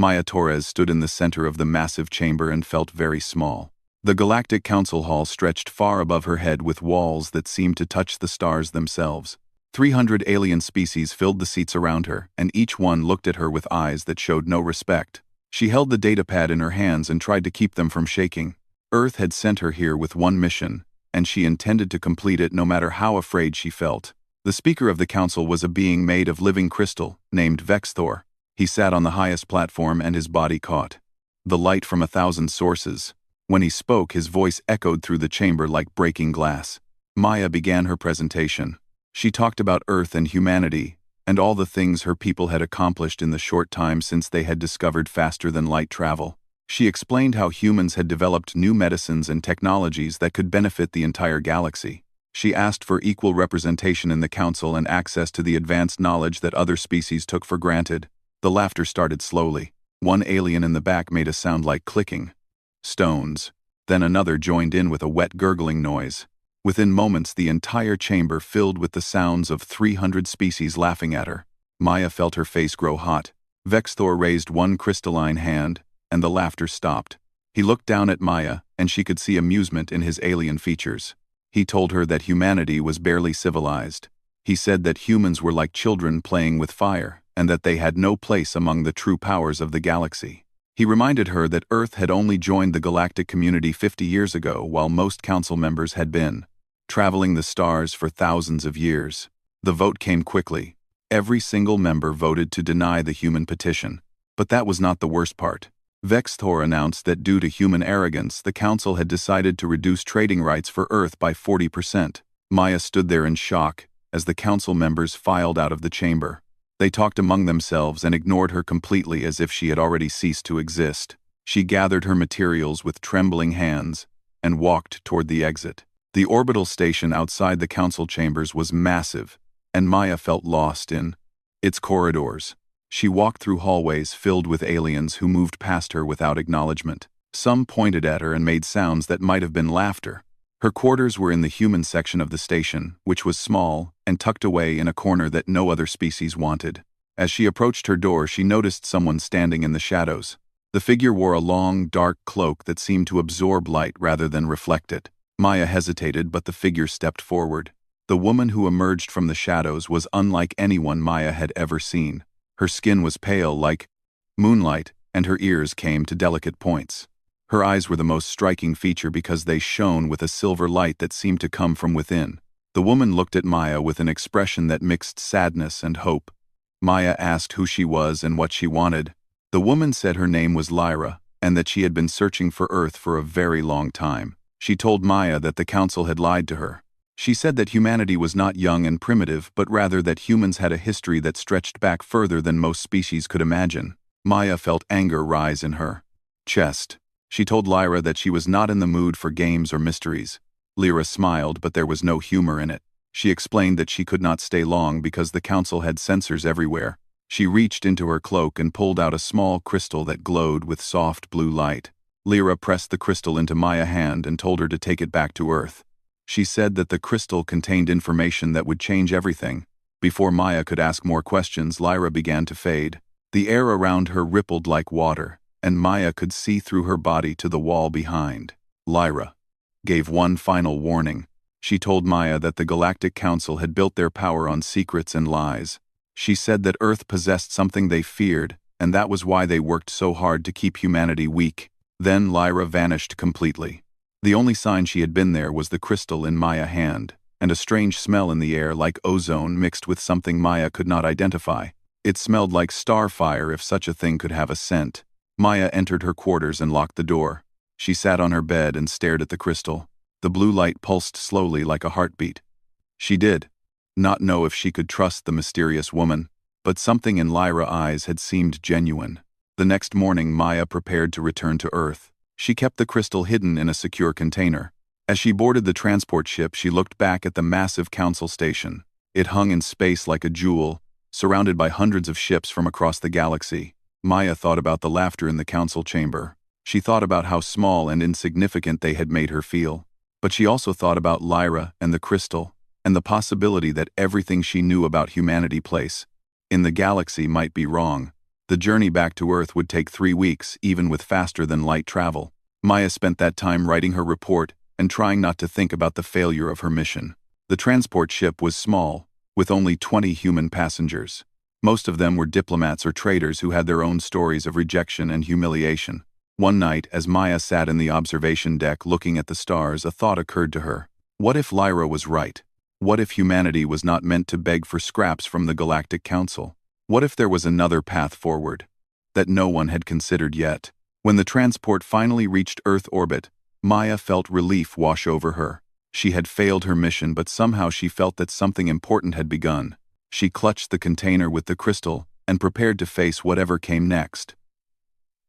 Maya Torres stood in the center of the massive chamber and felt very small. The Galactic Council Hall stretched far above her head with walls that seemed to touch the stars themselves. 300 alien species filled the seats around her, and each one looked at her with eyes that showed no respect. She held the datapad in her hands and tried to keep them from shaking. Earth had sent her here with one mission, and she intended to complete it no matter how afraid she felt. The speaker of the council was a being made of living crystal, named Vexthor. He sat on the highest platform and his body caught the light from 1,000 sources. When he spoke, his voice echoed through the chamber like breaking glass. Maya began her presentation. She talked about Earth and humanity, and all the things her people had accomplished in the short time since they had discovered faster-than-light travel. She explained how humans had developed new medicines and technologies that could benefit the entire galaxy. She asked for equal representation in the council and access to the advanced knowledge that other species took for granted. The laughter started slowly. One alien in the back made a sound like clicking stones. Then another joined in with a wet gurgling noise. Within moments, the entire chamber filled with the sounds of 300 species laughing at her. Maya felt her face grow hot. Vexthor raised one crystalline hand, and the laughter stopped. He looked down at Maya, and she could see amusement in his alien features. He told her that humanity was barely civilized. He said that humans were like children playing with fire, and that they had no place among the true powers of the galaxy. He reminded her that Earth had only joined the galactic community 50 years ago, while most council members had been traveling the stars for thousands of years. The vote came quickly. Every single member voted to deny the human petition. But that was not the worst part. Vexthor announced that due to human arrogance, the council had decided to reduce trading rights for Earth by 40%. Maya stood there in shock as the council members filed out of the chamber. They talked among themselves and ignored her completely as if she had already ceased to exist. She gathered her materials with trembling hands and walked toward the exit. The orbital station outside the council chambers was massive, and Maya felt lost in its corridors. She walked through hallways filled with aliens who moved past her without acknowledgement. Some pointed at her and made sounds that might have been laughter. Her quarters were in the human section of the station, which was small and tucked away in a corner that no other species wanted. As she approached her door, she noticed someone standing in the shadows. The figure wore a long, dark cloak that seemed to absorb light rather than reflect it. Maya hesitated, but the figure stepped forward. The woman who emerged from the shadows was unlike anyone Maya had ever seen. Her skin was pale like moonlight, and her ears came to delicate points. Her eyes were the most striking feature because they shone with a silver light that seemed to come from within. The woman looked at Maya with an expression that mixed sadness and hope. Maya asked who she was and what she wanted. The woman said her name was Lyra, and that she had been searching for Earth for a very long time. She told Maya that the council had lied to her. She said that humanity was not young and primitive, but rather that humans had a history that stretched back further than most species could imagine. Maya felt anger rise in her chest. She told Lyra that she was not in the mood for games or mysteries. Lyra smiled, but there was no humor in it. She explained that she could not stay long because the council had sensors everywhere. She reached into her cloak and pulled out a small crystal that glowed with soft blue light. Lyra pressed the crystal into Maya's hand and told her to take it back to Earth. She said that the crystal contained information that would change everything. Before Maya could ask more questions, Lyra began to fade. The air around her rippled like water, and Maya could see through her body to the wall behind. Lyra gave one final warning. She told Maya that the Galactic Council had built their power on secrets and lies. She said that Earth possessed something they feared, and that was why they worked so hard to keep humanity weak. Then Lyra vanished completely. The only sign she had been there was the crystal in Maya's hand, and a strange smell in the air like ozone mixed with something Maya could not identify. It smelled like starfire if such a thing could have a scent. Maya entered her quarters and locked the door. She sat on her bed and stared at the crystal. The blue light pulsed slowly like a heartbeat. She did not know if she could trust the mysterious woman, but something in Lyra's eyes had seemed genuine. The next morning, Maya prepared to return to Earth. She kept the crystal hidden in a secure container. As she boarded the transport ship, she looked back at the massive council station. It hung in space like a jewel, surrounded by hundreds of ships from across the galaxy. Maya thought about the laughter in the council chamber. She thought about how small and insignificant they had made her feel. But she also thought about Lyra and the crystal, and the possibility that everything she knew about humanity place in the galaxy might be wrong. The journey back to Earth would take 3 weeks, even with faster-than-light travel. Maya spent that time writing her report and trying not to think about the failure of her mission. The transport ship was small, with only 20 human passengers. Most of them were diplomats or traders who had their own stories of rejection and humiliation. One night, as Maya sat in the observation deck looking at the stars, a thought occurred to her. What if Lyra was right? What if humanity was not meant to beg for scraps from the Galactic Council? What if there was another path forward that no one had considered yet? When the transport finally reached Earth orbit, Maya felt relief wash over her. She had failed her mission, but somehow she felt that something important had begun. She clutched the container with the crystal and prepared to face whatever came next.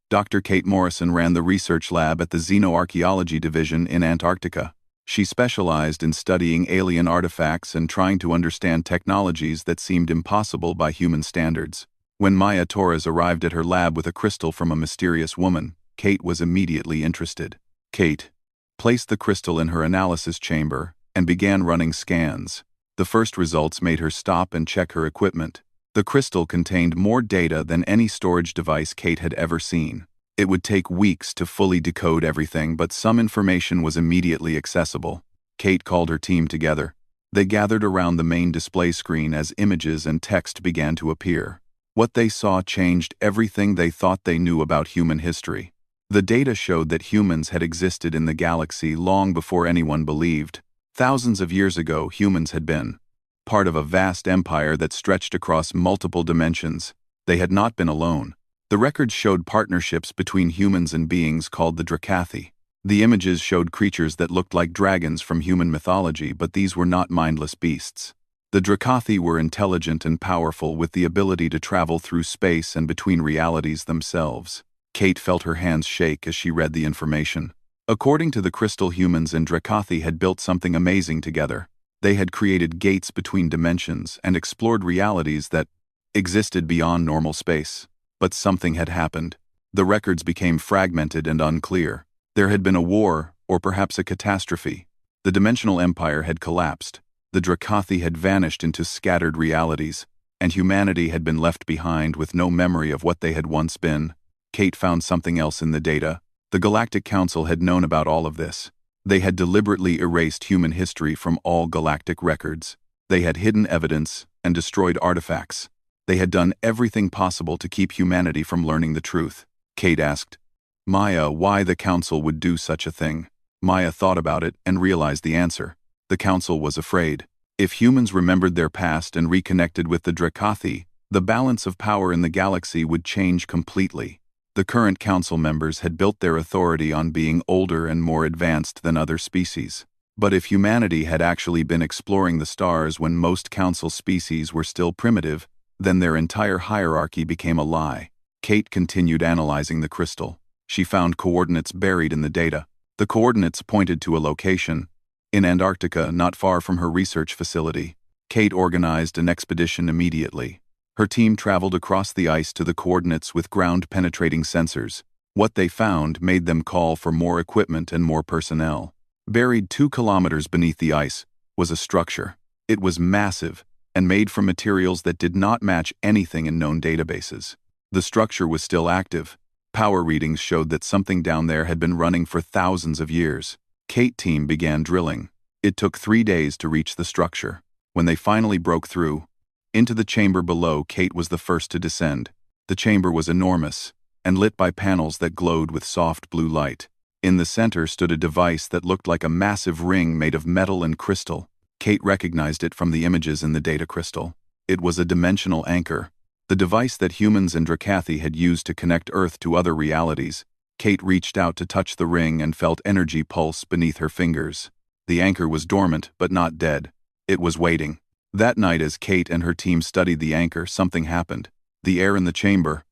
Dr. Kate Morrison ran the research lab at the Xenoarchaeology Division in Antarctica. She specialized in studying alien artifacts and trying to understand technologies that seemed impossible by human standards. When Maya Torres arrived at her lab with a crystal from a mysterious woman, Kate was immediately interested. Kate placed the crystal in her analysis chamber and began running scans. The first results made her stop and check her equipment. The crystal contained more data than any storage device Kate had ever seen. It would take weeks to fully decode everything, but some information was immediately accessible. Kate called her team together. They gathered around the main display screen as images and text began to appear. What they saw changed everything they thought they knew about human history. The data showed that humans had existed in the galaxy long before anyone believed. Thousands of years ago, humans had been part of a vast empire that stretched across multiple dimensions. They had not been alone. The records showed partnerships between humans and beings called the Drakathi. The images showed creatures that looked like dragons from human mythology, but these were not mindless beasts. The Drakathi were intelligent and powerful, with the ability to travel through space and between realities themselves. Kate felt her hands shake as she read the information. According to the crystal, humans and Drakathi had built something amazing together. They had created gates between dimensions and explored realities that existed beyond normal space. But something had happened. The records became fragmented and unclear. There had been a war, or perhaps a catastrophe. The dimensional empire had collapsed. The Drakathi had vanished into scattered realities, and humanity had been left behind with no memory of what they had once been. Kate found something else in the data. The Galactic Council had known about all of this. They had deliberately erased human history from all galactic records. They had hidden evidence and destroyed artifacts. They had done everything possible to keep humanity from learning the truth. Kate asked Maya why the Council would do such a thing. Maya thought about it and realized the answer. The Council was afraid. If humans remembered their past and reconnected with the Drakathi, the balance of power in the galaxy would change completely. The current Council members had built their authority on being older and more advanced than other species. But if humanity had actually been exploring the stars when most Council species were still primitive, then their entire hierarchy became a lie. Kate continued analyzing the crystal. She found coordinates buried in the data. The coordinates pointed to a location in Antarctica, not far from her research facility. Kate organized an expedition immediately. Her team traveled across the ice to the coordinates with ground-penetrating sensors. What they found made them call for more equipment and more personnel. Buried 2 kilometers beneath the ice was a structure. It was massive and made from materials that did not match anything in known databases. The structure was still active. Power readings showed that something down there had been running for thousands of years. Kate's team began drilling. It took 3 days to reach the structure. When they finally broke through into the chamber below, Kate was the first to descend. The chamber was enormous and lit by panels that glowed with soft blue light. In the center stood a device that looked like a massive ring made of metal and crystal. Kate recognized it from the images in the data crystal. It was a dimensional anchor, the device that humans and Drakathi had used to connect Earth to other realities. Kate reached out to touch the ring and felt energy pulse beneath her fingers. The anchor was dormant, but not dead. It was waiting. That night, as Kate and her team studied the anchor, something happened. The air in the chamber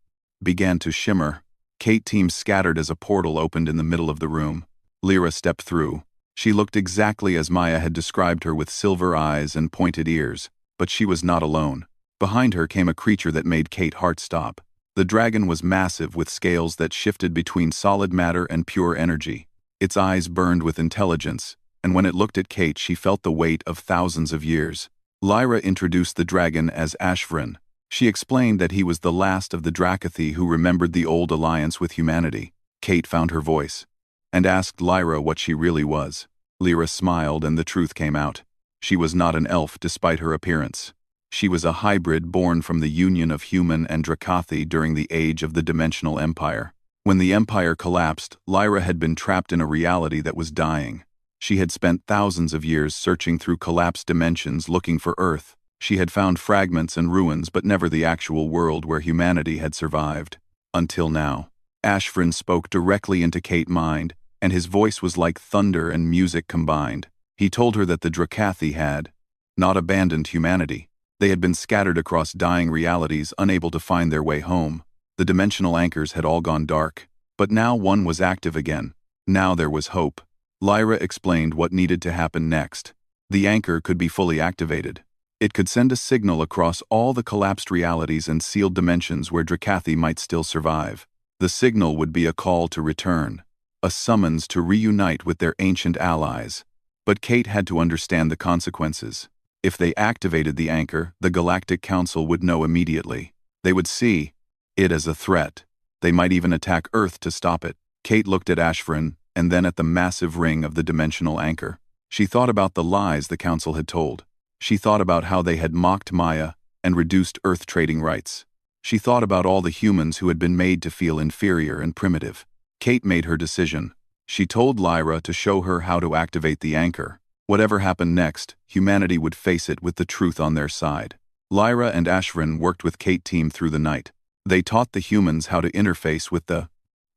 began to shimmer. Kate's team scattered as a portal opened in the middle of the room. Lyra stepped through. She looked exactly as Maya had described her, with silver eyes and pointed ears. But she was not alone. Behind her came a creature that made Kate's heart stop. The dragon was massive, with scales that shifted between solid matter and pure energy. Its eyes burned with intelligence, and when it looked at Kate, she felt the weight of thousands of years. Lyra introduced the dragon as Ashvrin, She explained that he was the last of the Dracathi who remembered the old alliance with humanity. Kate found her voice and asked Lyra what she really was. Lyra smiled and the truth came out. She was not an elf despite her appearance. She was a hybrid born from the union of human and Dracathi during the age of the Dimensional Empire. When the Empire collapsed, Lyra had been trapped in a reality that was dying. She had spent thousands of years searching through collapsed dimensions looking for Earth. She had found fragments and ruins but never the actual world where humanity had survived. Until now. Ashfrin spoke directly into Kate's mind, and his voice was like thunder and music combined. He told her that the Dracathi had not abandoned humanity. They had been scattered across dying realities, unable to find their way home. The dimensional anchors had all gone dark. But now one was active again. Now there was hope. Lyra explained what needed to happen next. The anchor could be fully activated. It could send a signal across all the collapsed realities and sealed dimensions where Dracathi might still survive. The signal would be a call to return, a summons to reunite with their ancient allies. But Kate had to understand the consequences. If they activated the anchor, the Galactic Council would know immediately. They would see it as a threat. They might even attack Earth to stop it. Kate looked at Ashfrin, and then at the massive ring of the dimensional anchor. She thought about the lies the Council had told. She thought about how they had mocked Maya and reduced Earth trading rights. She thought about all the humans who had been made to feel inferior and primitive. Kate made her decision. She told Lyra to show her how to activate the anchor. Whatever happened next, humanity would face it with the truth on their side. Lyra and Ashfrin worked with Kate's team through the night. They taught the humans how to interface with the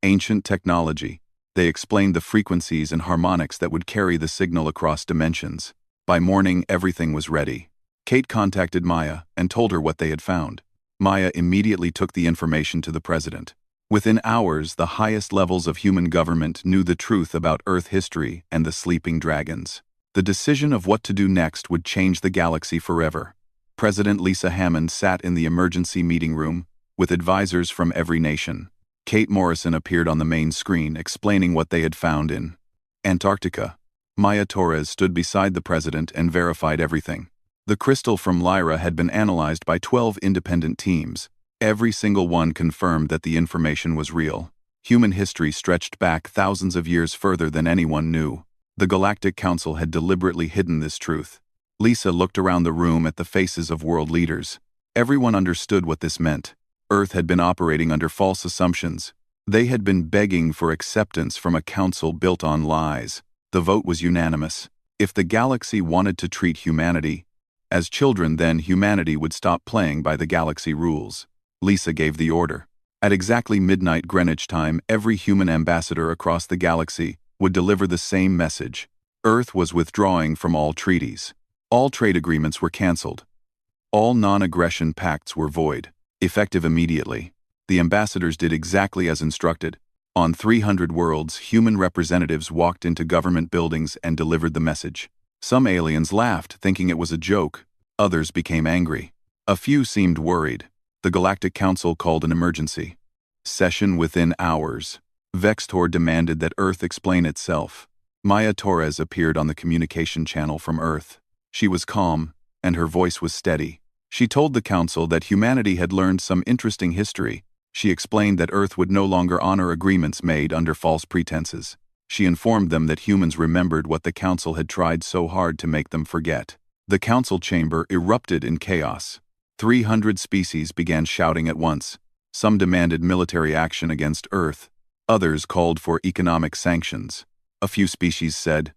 ancient technology. They explained the frequencies and harmonics that would carry the signal across dimensions. By morning, everything was ready. Kate contacted Maya and told her what they had found. Maya immediately took the information to the president. Within hours, the highest levels of human government knew the truth about Earth history and the sleeping dragons. The decision of what to do next would change the galaxy forever. President Lisa Hammond sat in the emergency meeting room, with advisors from every nation. Kate Morrison appeared on the main screen, explaining what they had found in Antarctica. Maya Torres stood beside the president and verified everything. The crystal from Lyra had been analyzed by 12 independent teams. Every single one confirmed that the information was real. Human history stretched back thousands of years further than anyone knew. The Galactic Council had deliberately hidden this truth. Lisa looked around the room at the faces of world leaders. Everyone understood what this meant. Earth had been operating under false assumptions. They had been begging for acceptance from a council built on lies. The vote was unanimous. If the galaxy wanted to treat humanity as children, then humanity would stop playing by the galaxy rules. Lisa gave the order. At exactly midnight Greenwich time, every human ambassador across the galaxy would deliver the same message. Earth was withdrawing from all treaties. All trade agreements were cancelled. All non-aggression pacts were void. Effective immediately. The ambassadors did exactly as instructed. On 300 worlds, human representatives walked into government buildings and delivered the message. Some aliens laughed, thinking it was a joke. Others became angry. A few seemed worried. The Galactic Council called an emergency session within hours. Vextor demanded that Earth explain itself. Maya Torres appeared on the communication channel from Earth. She was calm, and her voice was steady. She told the Council that humanity had learned some interesting history. She explained that Earth would no longer honor agreements made under false pretenses. She informed them that humans remembered what the Council had tried so hard to make them forget. The Council chamber erupted in chaos. 300 species began shouting at once. Some demanded military action against Earth. Others called for economic sanctions. A few species said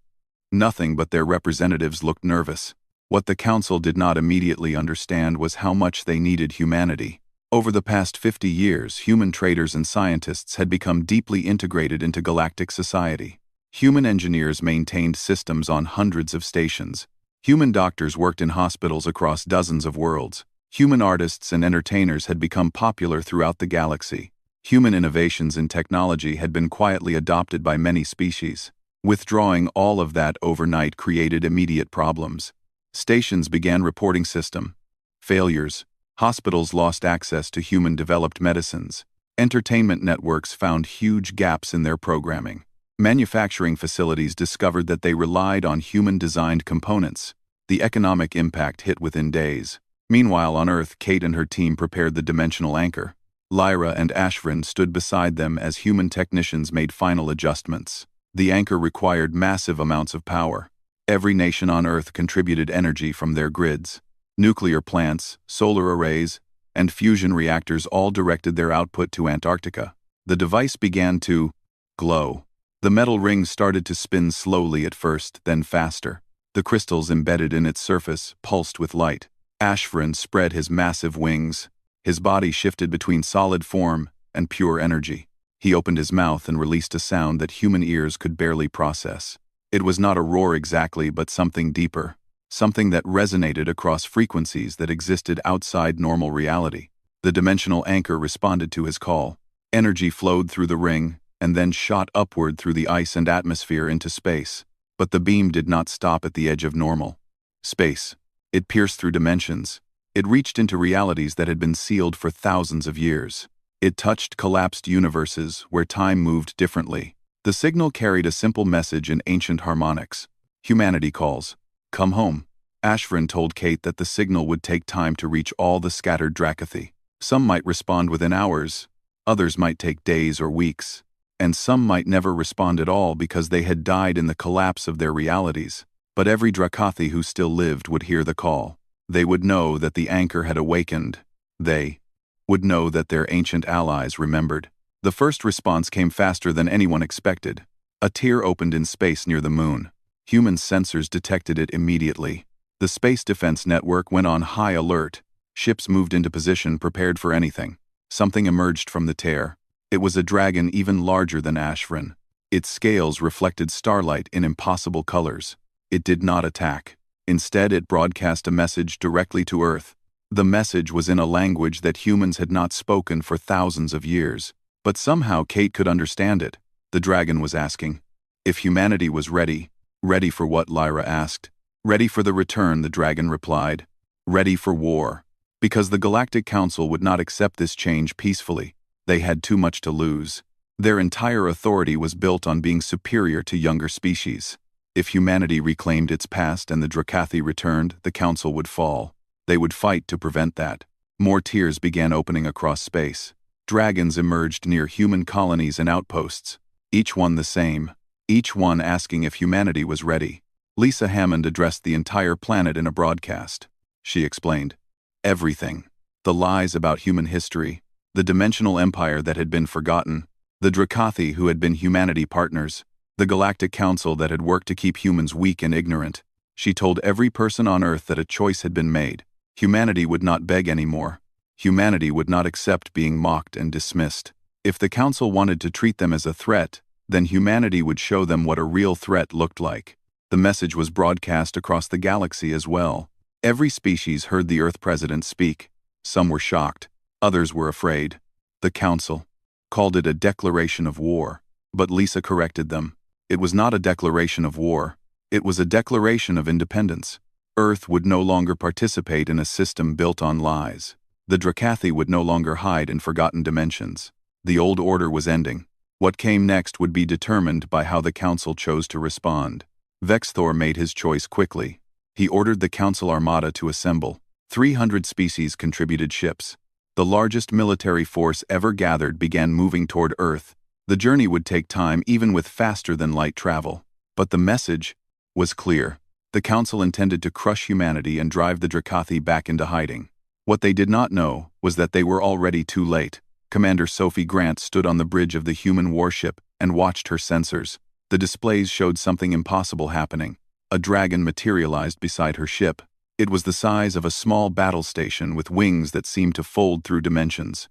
nothing, but their representatives looked nervous. What the Council did not immediately understand was how much they needed humanity. Over the past 50 years, human traders and scientists had become deeply integrated into galactic society. Human engineers maintained systems on hundreds of stations. Human doctors worked in hospitals across dozens of worlds. Human artists and entertainers had become popular throughout the galaxy. Human innovations in technology had been quietly adopted by many species. Withdrawing all of that overnight created immediate problems. Stations began reporting system failures. Hospitals lost access to human-developed medicines. Entertainment networks found huge gaps in their programming. Manufacturing facilities discovered that they relied on human-designed components. The economic impact hit within days. Meanwhile, on Earth, Kate and her team prepared the dimensional anchor. Lyra and Ashvin stood beside them as human technicians made final adjustments. The anchor required massive amounts of power. Every nation on Earth contributed energy from their grids. Nuclear plants, solar arrays, and fusion reactors all directed their output to Antarctica. The device began to glow. The metal ring started to spin slowly at first, then faster. The crystals embedded in its surface pulsed with light. Ashvin spread his massive wings. His body shifted between solid form and pure energy. He opened his mouth and released a sound that human ears could barely process. It was not a roar exactly, but something deeper. Something that resonated across frequencies that existed outside normal reality. The dimensional anchor responded to his call. Energy flowed through the ring, and then shot upward through the ice and atmosphere into space. But the beam did not stop at the edge of normal space. It pierced through dimensions. It reached into realities that had been sealed for thousands of years. It touched collapsed universes where time moved differently. The signal carried a simple message in ancient harmonics. Humanity calls. Come home. Ashvin told Kate that the signal would take time to reach all the scattered Dracathi. Some might respond within hours, others might take days or weeks, and some might never respond at all because they had died in the collapse of their realities. But every Dracathi who still lived would hear the call. They would know that the anchor had awakened. They would know that their ancient allies remembered. The first response came faster than anyone expected. A tear opened in space near the moon. Human sensors detected it immediately. The Space Defense Network went on high alert. Ships moved into position, prepared for anything. Something emerged from the tear. It was a dragon even larger than Ashvin. Its scales reflected starlight in impossible colors. It did not attack. Instead, it broadcast a message directly to Earth. The message was in a language that humans had not spoken for thousands of years. But somehow Kate could understand it. The dragon was asking if humanity was ready. Ready for what? Lyra asked. Ready for the return, the dragon replied. Ready for war. Because the Galactic Council would not accept this change peacefully. They had too much to lose. Their entire authority was built on being superior to younger species. If humanity reclaimed its past and the Dracathi returned, the Council would fall. They would fight to prevent that. More tiers began opening across space. Dragons emerged near human colonies and outposts. Each one the same. Each one asking if humanity was ready. Lisa Hammond addressed the entire planet in a broadcast. She explained everything. The lies about human history, the dimensional empire that had been forgotten, the Dracathi who had been humanity partners, the Galactic Council that had worked to keep humans weak and ignorant. She told every person on Earth that a choice had been made. Humanity would not beg anymore. Humanity would not accept being mocked and dismissed. If the Council wanted to treat them as a threat, then humanity would show them what a real threat looked like. The message was broadcast across the galaxy as well. Every species heard the Earth President speak. Some were shocked. Others were afraid. The Council called it a declaration of war. But Lisa corrected them. It was not a declaration of war. It was a declaration of independence. Earth would no longer participate in a system built on lies. The Dracathi would no longer hide in forgotten dimensions. The old order was ending. What came next would be determined by how the Council chose to respond. Vexthor made his choice quickly. He ordered the Council Armada to assemble. 300 species contributed ships. The largest military force ever gathered began moving toward Earth. The journey would take time even with faster-than-light travel. But the message was clear. The Council intended to crush humanity and drive the Dracathi back into hiding. What they did not know was that they were already too late. Commander Sophie Grant stood on the bridge of the human warship and watched her sensors. The displays showed something impossible happening. A dragon materialized beside her ship. It was the size of a small battle station with wings that seemed to fold through dimensions.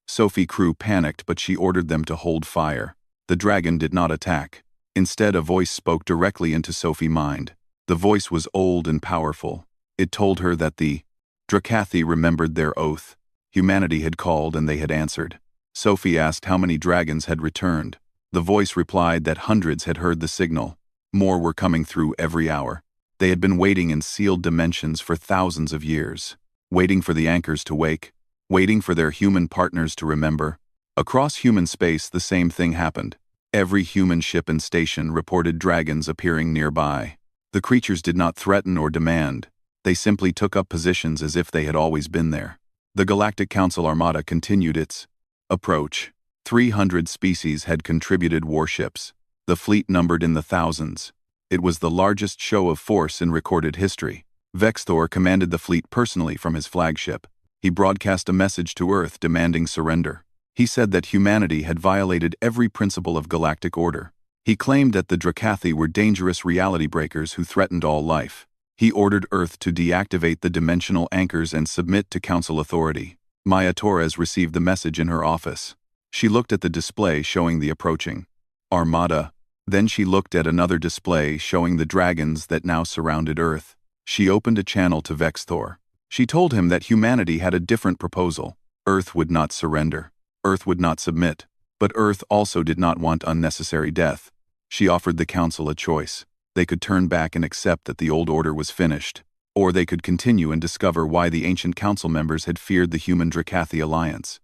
Sophie crew panicked, but she ordered them to hold fire. The dragon did not attack. Instead, a voice spoke directly into Sophie's mind. The voice was old and powerful. It told her that the Dracathi remembered their oath. Humanity had called and they had answered. Sophie asked how many dragons had returned. The voice replied that hundreds had heard the signal. More were coming through every hour. They had been waiting in sealed dimensions for thousands of years, waiting for the anchors to wake, waiting for their human partners to remember. Across human space, the same thing happened. Every human ship and station reported dragons appearing nearby. The creatures did not threaten or demand. They simply took up positions as if they had always been there. The Galactic Council Armada continued its approach. 300 species had contributed warships. The fleet numbered in the thousands. It was the largest show of force in recorded history. Vexthor commanded the fleet personally from his flagship. He broadcast a message to Earth demanding surrender. He said that humanity had violated every principle of galactic order. He claimed that the Drakathi were dangerous reality breakers who threatened all life. He ordered Earth to deactivate the dimensional anchors and submit to Council authority. Maya Torres received the message in her office. She looked at the display showing the approaching Armada. Then she looked at another display showing the dragons that now surrounded Earth. She opened a channel to Vexthor. She told him that humanity had a different proposal. Earth would not surrender. Earth would not submit. But Earth also did not want unnecessary death. She offered the Council a choice. They could turn back and accept that the old order was finished, or they could continue and discover why the ancient council members had feared the human Drakathi alliance.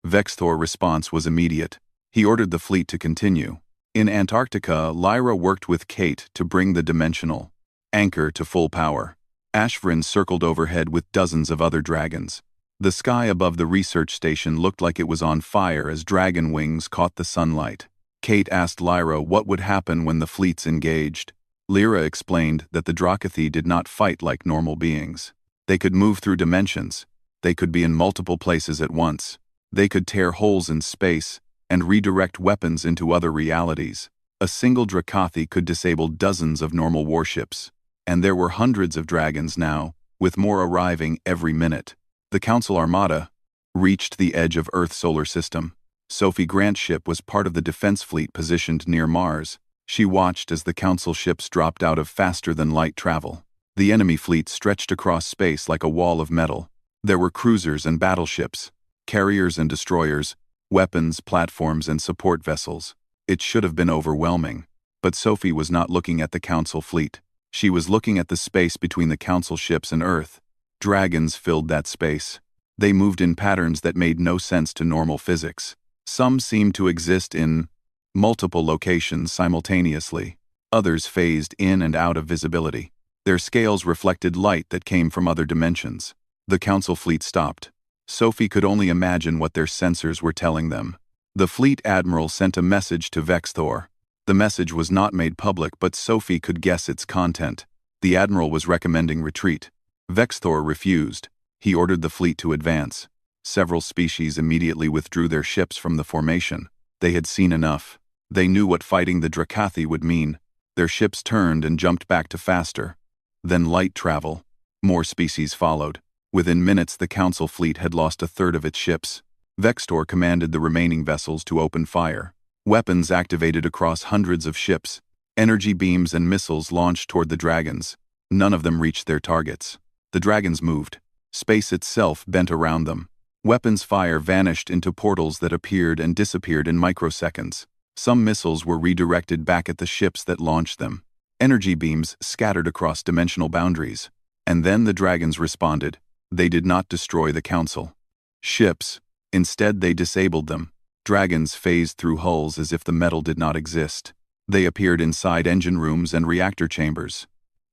Vexthor's response was immediate. He ordered the fleet to continue. In Antarctica, Lyra worked with Kate to bring the dimensional anchor to full power. Ashvrin circled overhead with dozens of other dragons. The sky above the research station looked like it was on fire as dragon wings caught the sunlight. Kate asked Lyra what would happen when the fleets engaged. Lyra explained that the Drakathi did not fight like normal beings. They could move through dimensions. They could be in multiple places at once. They could tear holes in space and redirect weapons into other realities. A single Drakathi could disable dozens of normal warships. And there were hundreds of dragons now, with more arriving every minute. The Council Armada reached the edge of Earth's solar system. Sophie Grant's ship was part of the defense fleet positioned near Mars. She watched as the Council ships dropped out of faster-than-light travel. The enemy fleet stretched across space like a wall of metal. There were cruisers and battleships, carriers and destroyers, weapons, platforms, and support vessels. It should have been overwhelming. But Sophie was not looking at the Council fleet. She was looking at the space between the Council ships and Earth. Dragons filled that space. They moved in patterns that made no sense to normal physics. Some seemed to exist in multiple locations simultaneously. Others phased in and out of visibility. Their scales reflected light that came from other dimensions. The Council fleet stopped. Sophie could only imagine what their sensors were telling them. The fleet admiral sent a message to Vexthor. The message was not made public, but Sophie could guess its content. The admiral was recommending retreat. Vexthor refused. He ordered the fleet to advance. Several species immediately withdrew their ships from the formation. They had seen enough. They knew what fighting the Drakathi would mean. Their ships turned and jumped back to faster. Then light travel. More species followed. Within minutes, the Council fleet had lost a third of its ships. Vexthor commanded the remaining vessels to open fire. Weapons activated across hundreds of ships. Energy beams and missiles launched toward the dragons. None of them reached their targets. The dragons moved. Space itself bent around them. Weapons fire vanished into portals that appeared and disappeared in microseconds. Some missiles were redirected back at the ships that launched them. Energy beams scattered across dimensional boundaries. And then the dragons responded. They did not destroy the Council ships. Instead, they disabled them. Dragons phased through hulls as if the metal did not exist. They appeared inside engine rooms and reactor chambers.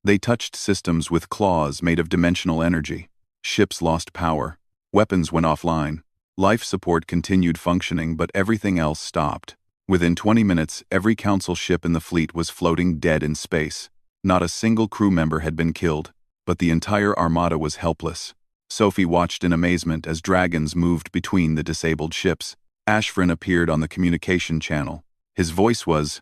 They touched systems with claws made of dimensional energy. Ships lost power. Weapons went offline. Life support continued functioning, but everything else stopped. Within 20 minutes, every Council ship in the fleet was floating dead in space. Not a single crew member had been killed, but the entire armada was helpless. Sophie watched in amazement as dragons moved between the disabled ships. Ashvrin appeared on the communication channel. His voice was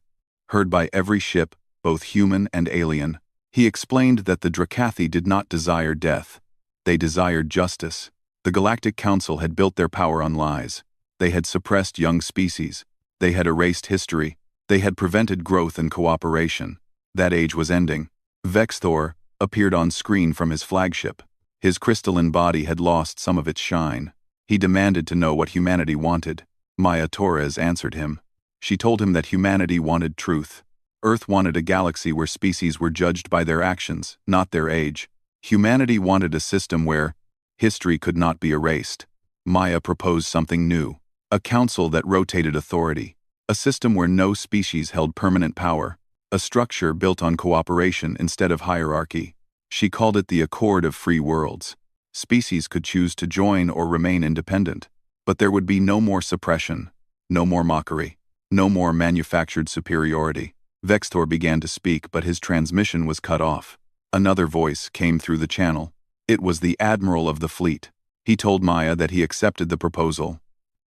heard by every ship, both human and alien. He explained that the Drakathi did not desire death. They desired justice. The Galactic Council had built their power on lies. They had suppressed young species. They had erased history. They had prevented growth and cooperation. That age was ending. Vexthor appeared on screen from his flagship. His crystalline body had lost some of its shine. He demanded to know what humanity wanted. Maya Torres answered him. She told him that humanity wanted truth. Earth wanted a galaxy where species were judged by their actions, not their age. Humanity wanted a system where history could not be erased. Maya proposed something new. A council that rotated authority. A system where no species held permanent power. A structure built on cooperation instead of hierarchy. She called it the Accord of Free Worlds. Species could choose to join or remain independent, but there would be no more suppression, no more mockery, no more manufactured superiority. Vextor began to speak, but his transmission was cut off. Another voice came through the channel. It was the Admiral of the fleet. He told Maya that he accepted the proposal.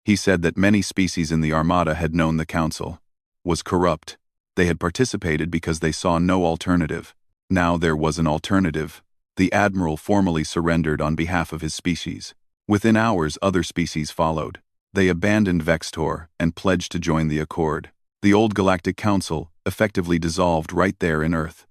He said that many species in the Armada had known the Council was corrupt. They had participated because they saw no alternative. Now there was an alternative. The Admiral formally surrendered on behalf of his species. Within hours, other species followed. They abandoned Vextor and pledged to join the Accord. The old Galactic Council effectively dissolved right there in Earth.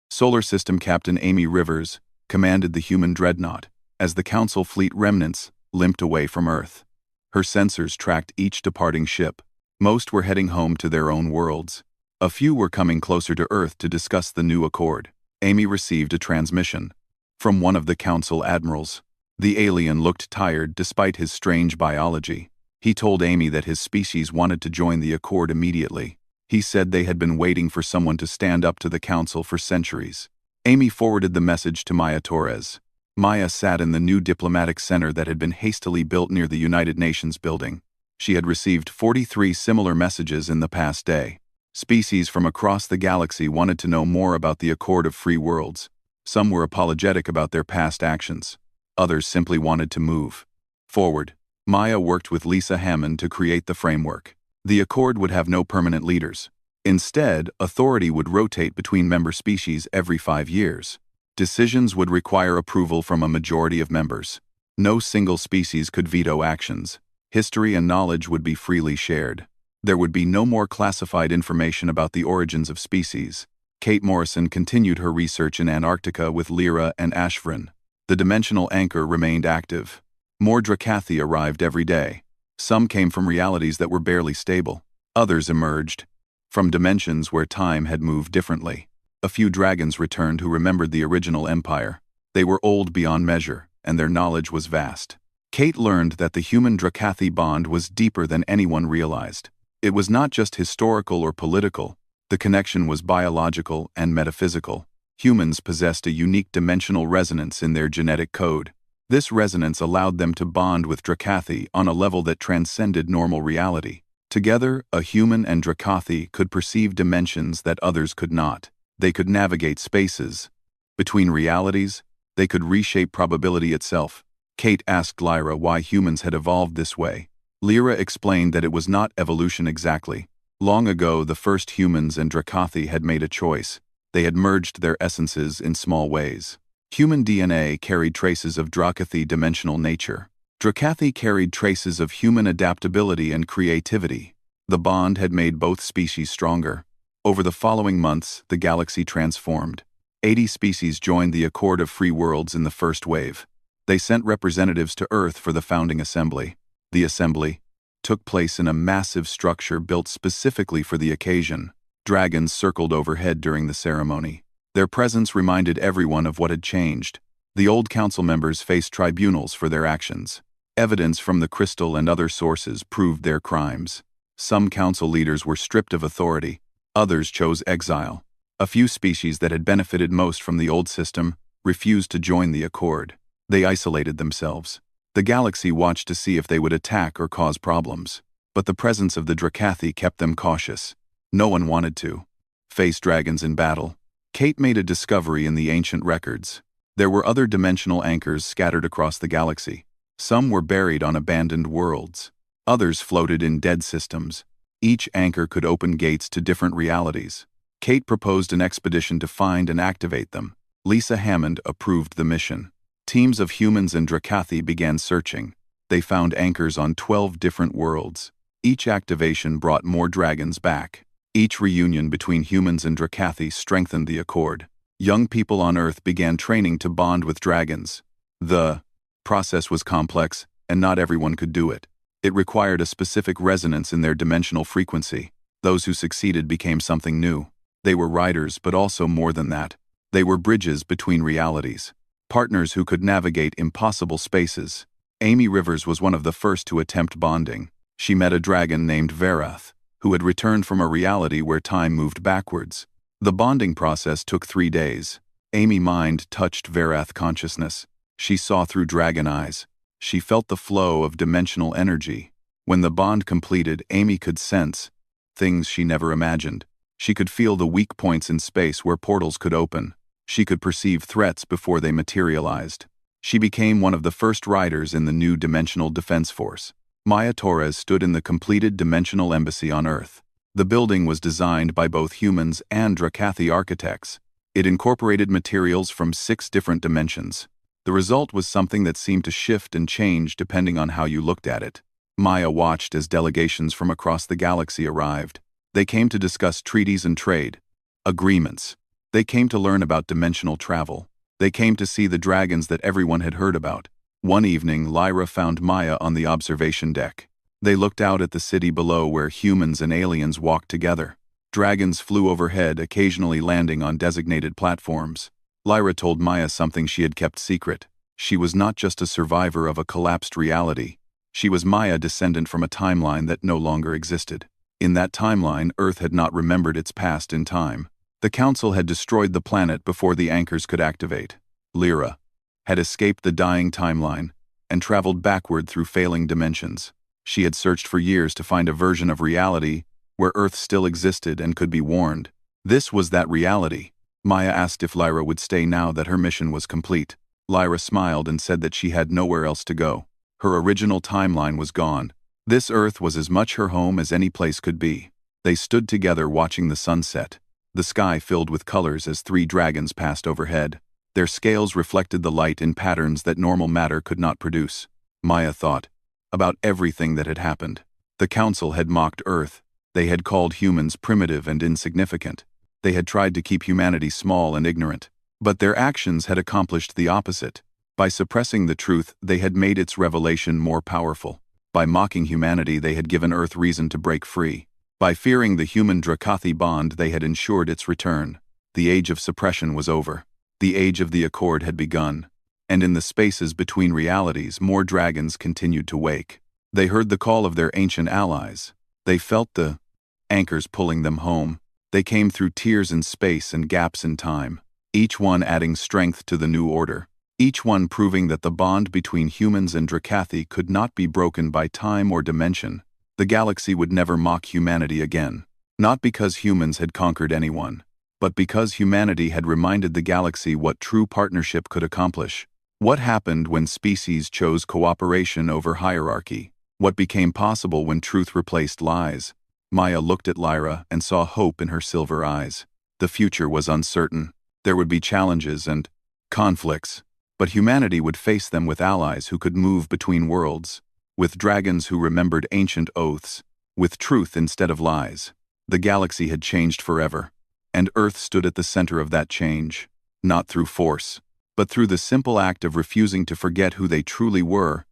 Solar System Captain Amy Rivers commanded the human dreadnought as the Council fleet remnants limped away from Earth. Her sensors tracked each departing ship. Most were heading home to their own worlds. A few were coming closer to Earth to discuss the new accord. Amy received a transmission from one of the Council admirals. The alien looked tired despite his strange biology. He told Amy that his species wanted to join the accord immediately. He said they had been waiting for someone to stand up to the Council for centuries. Amy forwarded the message to Maya Torres. Maya sat in the new diplomatic center that had been hastily built near the United Nations building. She had received 43 similar messages in the past day. Species from across the galaxy wanted to know more about the Accord of Free Worlds. Some were apologetic about their past actions. Others simply wanted to move forward. Maya worked with Lisa Hammond to create the framework. The Accord would have no permanent leaders. Instead, authority would rotate between member species every 5 years. Decisions would require approval from a majority of members. No single species could veto actions. History and knowledge would be freely shared. There would be no more classified information about the origins of species. Kate Morrison continued her research in Antarctica with Lyra and Ashvrin. The dimensional anchor remained active. More Drakathi arrived every day. Some came from realities that were barely stable. Others emerged from dimensions where time had moved differently. A few dragons returned who remembered the original empire. They were old beyond measure, and their knowledge was vast. Kate learned that the human-Drakathi bond was deeper than anyone realized. It was not just historical or political. The connection was biological and metaphysical. Humans possessed a unique dimensional resonance in their genetic code. This resonance allowed them to bond with Drakathi on a level that transcended normal reality. Together, a human and Drakathi could perceive dimensions that others could not. They could navigate spaces between realities. They could reshape probability itself. Kate asked Lyra why humans had evolved this way. Lyra explained that it was not evolution exactly. Long ago, the first humans and Drakathi had made a choice. They had merged their essences in small ways. Human DNA carried traces of Drakathi dimensional nature. Drakathi carried traces of human adaptability and creativity. The bond had made both species stronger. Over the following months, the galaxy transformed. 80 species joined the Accord of Free Worlds in the first wave. They sent representatives to Earth for the founding assembly. The assembly took place in a massive structure built specifically for the occasion. Dragons circled overhead during the ceremony. Their presence reminded everyone of what had changed. The old council members faced tribunals for their actions. Evidence from the crystal and other sources proved their crimes. Some council leaders were stripped of authority. Others chose exile. A few species that had benefited most from the old system refused to join the Accord. They isolated themselves. The galaxy watched to see if they would attack or cause problems. But the presence of the Drakathi kept them cautious. No one wanted to face dragons in battle. Kate made a discovery in the ancient records. There were other dimensional anchors scattered across the galaxy. Some were buried on abandoned worlds. Others floated in dead systems. Each anchor could open gates to different realities. Kate proposed an expedition to find and activate them. Lisa Hammond approved the mission. Teams of humans and Drakathi began searching. They found anchors on 12 different worlds. Each activation brought more dragons back. Each reunion between humans and Drakathi strengthened the Accord. Young people on Earth began training to bond with dragons. The process was complex, and not everyone could do it. It required a specific resonance in their dimensional frequency. Those who succeeded became something new. They were riders, but also more than that. They were bridges between realities. Partners who could navigate impossible spaces. Amy Rivers was one of the first to attempt bonding. She met a dragon named Verath, who had returned from a reality where time moved backwards. The bonding process took 3 days. Amy's mind touched Verath consciousness. She saw through dragon eyes. She felt the flow of dimensional energy. When the bond completed, Amy could sense things she never imagined. She could feel the weak points in space where portals could open. She could perceive threats before they materialized. She became one of the first riders in the new dimensional defense force. Maya Torres stood in the completed dimensional embassy on Earth. The building was designed by both humans and Drakathi architects. It incorporated materials from 6 different dimensions. The result was something that seemed to shift and change depending on how you looked at it. Maya watched as delegations from across the galaxy arrived. They came to discuss treaties and trade agreements. They came to learn about dimensional travel. They came to see the dragons that everyone had heard about. One evening, Lyra found Maya on the observation deck. They looked out at the city below where humans and aliens walked together. Dragons flew overhead, occasionally landing on designated platforms. Lyra told Maya something she had kept secret. She was not just a survivor of a collapsed reality. She was Maya, descendant from a timeline that no longer existed. In that timeline, Earth had not remembered its past in time. The Council had destroyed the planet before the anchors could activate. Lyra had escaped the dying timeline and traveled backward through failing dimensions. She had searched for years to find a version of reality where Earth still existed and could be warned. This was that reality. Maya asked if Lyra would stay now that her mission was complete. Lyra smiled and said that she had nowhere else to go. Her original timeline was gone. This Earth was as much her home as any place could be. They stood together watching the sunset. The sky filled with colors as 3 dragons passed overhead. Their scales reflected the light in patterns that normal matter could not produce. Maya thought about everything that had happened. The Council had mocked Earth. They had called humans primitive and insignificant. They had tried to keep humanity small and ignorant. But their actions had accomplished the opposite. By suppressing the truth, they had made its revelation more powerful. By mocking humanity, they had given Earth reason to break free. By fearing the human-Drakathi bond, they had ensured its return. The age of suppression was over. The age of the accord had begun. And in the spaces between realities, more dragons continued to wake. They heard the call of their ancient allies. They felt the anchors pulling them home. They came through tears in space and gaps in time, each one adding strength to the new order. Each one proving that the bond between humans and Drakathi could not be broken by time or dimension. The galaxy would never mock humanity again. Not because humans had conquered anyone, but because humanity had reminded the galaxy what true partnership could accomplish. What happened when species chose cooperation over hierarchy? What became possible when truth replaced lies? Maya looked at Lyra and saw hope in her silver eyes. The future was uncertain. There would be challenges and conflicts, but humanity would face them with allies who could move between worlds, with dragons who remembered ancient oaths, with truth instead of lies. The galaxy had changed forever, and Earth stood at the center of that change, not through force, but through the simple act of refusing to forget who they truly were